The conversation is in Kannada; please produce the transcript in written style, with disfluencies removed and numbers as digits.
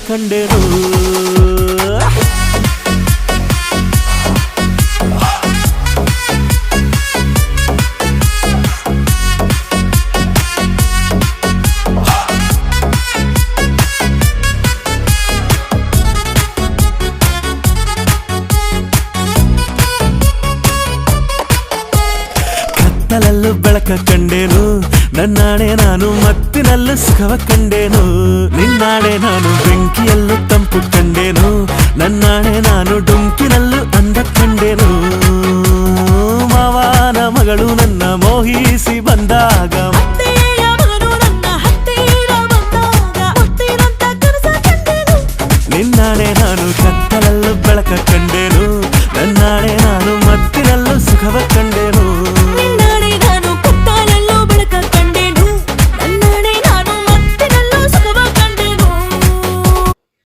ಕಂಡೆನು ಕತ್ತಲಲ್ಲೂ ಬೆಳಕ ಕಂಡೇನು ನನ್ನಾಣೆ ನಾನು ಮತ್ತಿನಲ್ಲೂ ಸುಖವ ಕಂಡೇನು ನಿನ್ನಾಣೆ ನಾನು ಬೆಂಕಿಯಲ್ಲೂ ತಂಪು ಕಂಡೇನು ನನ್ನಾಣೆ ನಾನು ಡುಂಕಿನಲ್ಲೂ ಅಂದ ಕಂಡೇನು ಮಾವನ ಮಗಳು ನನ್ನ ಮೋಹಿಸಿ ಬಂದಾಗ ನಿನ್ನಾಣೆ ನಾನು ಕತ್ತಲಲ್ಲೂ ಬೆಳಕ ಕಂಡೇನು ನನ್ನಾಣೆ ನಾನು ಮತ್ತಿನಲ್ಲೂ ಸುಖವ ಕಂಡೆ